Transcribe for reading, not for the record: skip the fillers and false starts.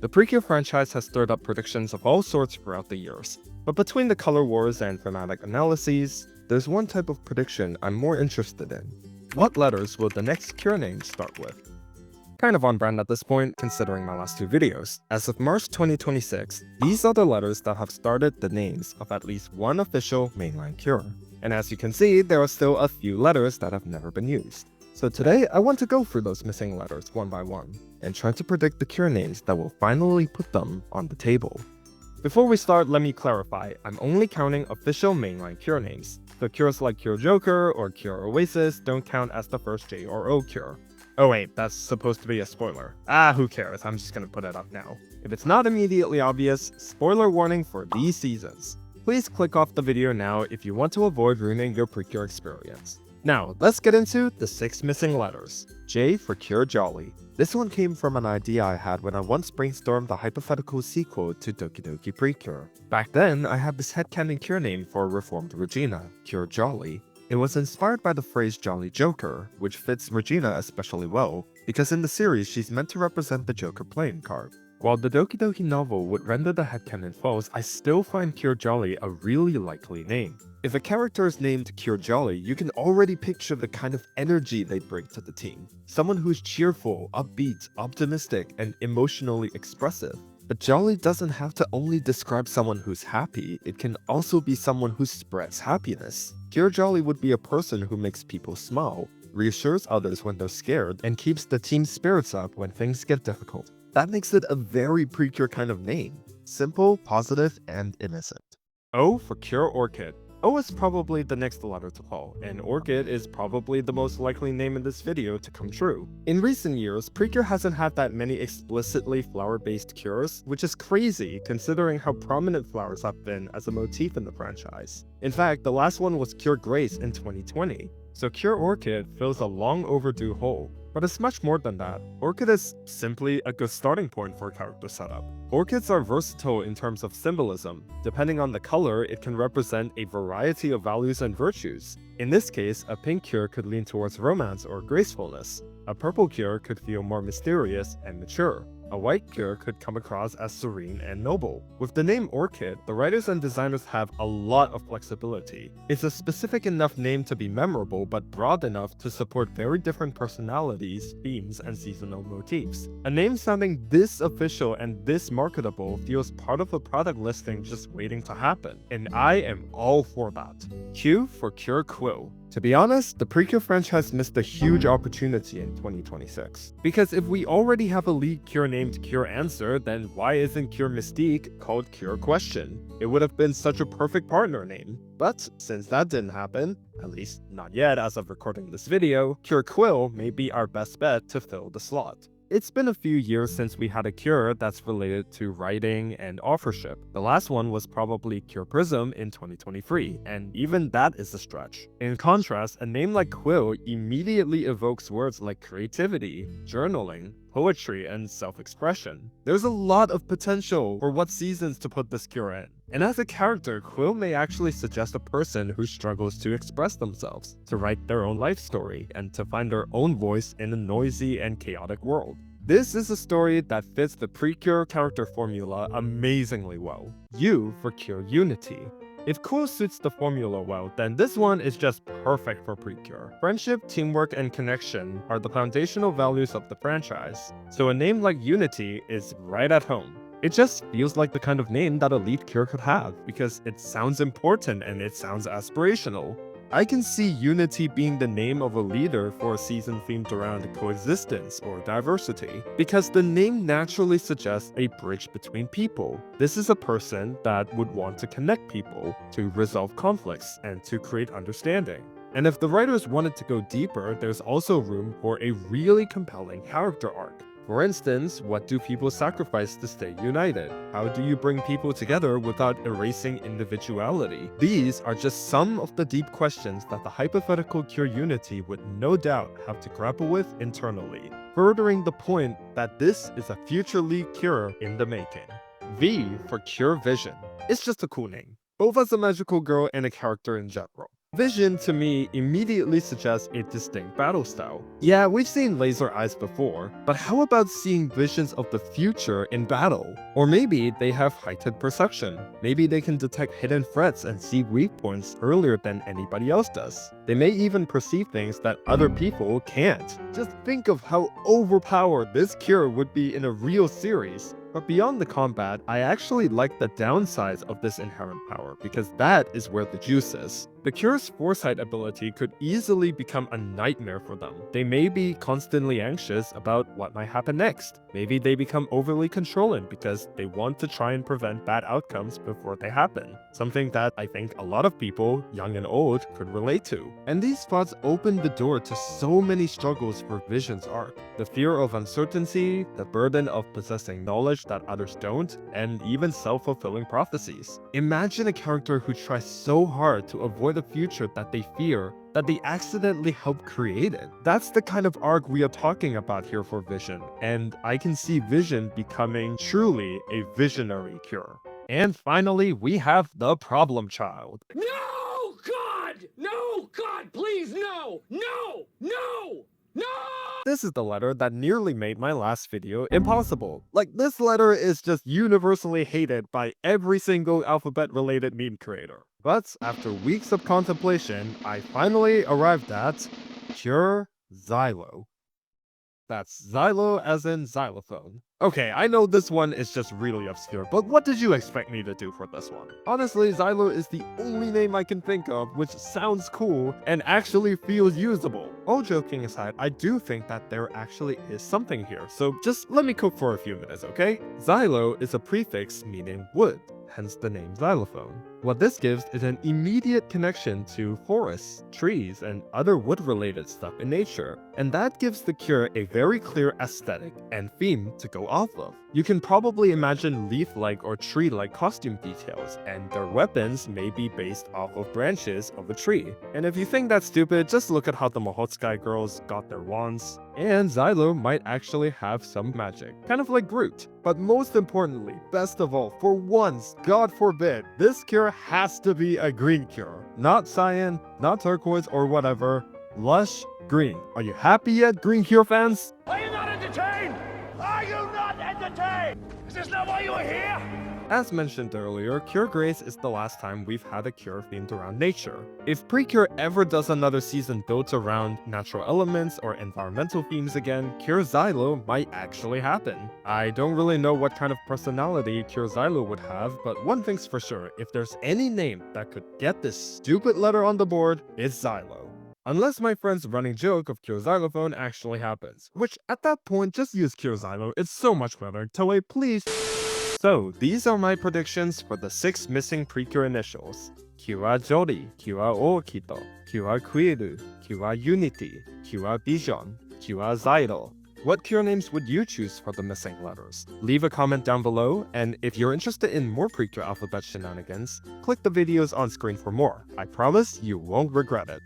The Precure franchise has stirred up predictions of all sorts throughout the years, but between the color wars and thematic analyses, there's one type of prediction I'm more interested in. What letters will the next Cure name start with? Kind of on brand at this point, considering my last two videos. As of March 2026, these are the letters that have started the names of at least one official mainline Cure. And as you can see, there are still a few letters that have never been used. So today, I want to go through those missing letters one by one, and try to predict the Cure names that will finally put them on the table. Before we start, let me clarify, I'm only counting official mainline Cure names. The Cures like Cure Joker or Cure Oasis don't count as the first J or O Cure. Oh wait, that's supposed to be a spoiler. Who cares, I'm just gonna put it up now. If it's not immediately obvious, spoiler warning for these seasons. Please click off the video now if you want to avoid ruining your Precure experience. Now, let's get into the 6 missing letters. J for Cure Jolly. This one came from an idea I had when I once brainstormed the hypothetical sequel to Doki Precure. Back then, I had this headcanon Cure name for a reformed Regina, Cure Jolly. It was inspired by the phrase Jolly Joker, which fits Regina especially well, because in the series she's meant to represent the Joker playing card. While the Doki novel would render the headcanon false, I still find Cure Jolly a really likely name. If a character is named Cure Jolly, you can already picture the kind of energy they bring to the team. Someone who's cheerful, upbeat, optimistic, and emotionally expressive. But Jolly doesn't have to only describe someone who's happy, it can also be someone who spreads happiness. Cure Jolly would be a person who makes people smile, reassures others when they're scared, and keeps the team's spirits up when things get difficult. That makes it a very Precure kind of name. Simple, positive, and innocent. O for Cure Orchid. O is probably the next letter to call, and Orchid is probably the most likely name in this video to come true. In recent years, Precure hasn't had that many explicitly flower-based cures, which is crazy considering how prominent flowers have been as a motif in the franchise. In fact, the last one was Cure Grace in 2020, so Cure Orchid fills a long overdue hole. But it's much more than that. Orchid is simply a good starting point for a character setup. Orchids are versatile in terms of symbolism. Depending on the color, it can represent a variety of values and virtues. In this case, a pink cure could lean towards romance or gracefulness. A purple cure could feel more mysterious and mature. A white cure could come across as serene and noble. With the name Orchid, the writers and designers have a lot of flexibility. It's a specific enough name to be memorable, but broad enough to support very different personalities, themes, and seasonal motifs. A name sounding this official and this marketable feels part of a product listing just waiting to happen, and I am all for that. Q for Cure Quill. To be honest, the Precure franchise missed a huge opportunity in 2026. Because if we already have a lead cure named Cure Answer, then why isn't Cure Mystique called Cure Question? It would have been such a perfect partner name. But since that didn't happen, at least not yet as of recording this video, Cure Quill may be our best bet to fill the slot. It's been a few years since we had a cure that's related to writing and authorship. The last one was probably Cure Prism in 2023, and even that is a stretch. In contrast, a name like Quill immediately evokes words like creativity, journaling, poetry, and self-expression. There's a lot of potential for what seasons to put this cure in. And as a character, Quill may actually suggest a person who struggles to express themselves, to write their own life story, and to find their own voice in a noisy and chaotic world. This is a story that fits the Precure character formula amazingly well. U for Cure Unity. If Quill suits the formula well, then this one is just perfect for Precure. Friendship, teamwork, and connection are the foundational values of the franchise, so a name like Unity is right at home. It just feels like the kind of name that a lead cure could have, because it sounds important and it sounds aspirational. I can see Unity being the name of a leader for a season themed around coexistence or diversity, because the name naturally suggests a bridge between people. This is a person that would want to connect people, to resolve conflicts, and to create understanding. And if the writers wanted to go deeper, there's also room for a really compelling character arc. For instance, what do people sacrifice to stay united? How do you bring people together without erasing individuality? These are just some of the deep questions that the hypothetical Cure Unity would no doubt have to grapple with internally, furthering the point that this is a future lead cure in the making. V for Cure Vision. It's just a cool name, both as a magical girl and a character in general. Vision to me immediately suggests a distinct battle style. Yeah, we've seen laser eyes before, but how about seeing visions of the future in battle? Or maybe they have heightened perception. Maybe they can detect hidden threats and see weak points earlier than anybody else does. They may even perceive things that other people can't. Just think of how overpowered this cure would be in a real series. But beyond the combat, I actually like the downsides of this inherent power, because that is where the juice is. The cure's foresight ability could easily become a nightmare for them. They may be constantly anxious about what might happen next. Maybe they become overly controlling because they want to try and prevent bad outcomes before they happen. Something that I think a lot of people, young and old, could relate to. And these thoughts open the door to so many struggles for Vision's arc. The fear of uncertainty, the burden of possessing knowledge that others don't, and even self-fulfilling prophecies. Imagine a character who tries so hard to avoid a future that they fear, that they accidentally help create it. That's the kind of arc we are talking about here for Vision, and I can see Vision becoming truly a visionary cure. And finally, we have the problem child. No, God! No, God, please, no! No! No! No! This is the letter that nearly made my last video impossible. Like, this letter is just universally hated by every single alphabet-related meme creator. But after weeks of contemplation, I finally arrived at Pure Xylo. That's Xylo as in xylophone. Okay, I know this one is just really obscure, but what did you expect me to do for this one? Honestly, Xylo is the only name I can think of which sounds cool and actually feels usable. All joking aside, I do think that there actually is something here, so just let me cook for a few minutes, okay? Xylo is a prefix meaning wood, hence the name xylophone. What this gives is an immediate connection to forests, trees, and other wood-related stuff in nature, and that gives the cure a very clear aesthetic and theme to go off of. You can probably imagine leaf-like or tree-like costume details, and their weapons may be based off of branches of a tree. And if you think that's stupid, just look at how the Mahotsukai girls got their wands. And Xylo might actually have some magic, kind of like Groot. But most importantly, best of all, for once, God forbid, this cure has to be a green cure. Not cyan, not turquoise or whatever, lush green. Are you happy yet, green cure fans? Are you not entertained? Are you not entertained? Is this not why you are here? As mentioned earlier, Cure Grace is the last time we've had a cure themed around nature. If Precure ever does another season built around natural elements or environmental themes again, Cure Xylo might actually happen. I don't really know what kind of personality Cure Xylo would have, but one thing's for sure, if there's any name that could get this stupid letter on the board, it's Xylo. Unless my friend's running joke of Cure Xylophone actually happens, which at that point just use Cure Xylo, it's so much better. Toei, please. So, these are my predictions for the 6 missing Precure initials. Cure Jori, Cure Okito, Cure Quiru, Cure Unity, Cure Vision, Cure Xylo. What cure names would you choose for the missing letters? Leave a comment down below, and if you're interested in more Precure alphabet shenanigans, click the videos on screen for more. I promise you won't regret it.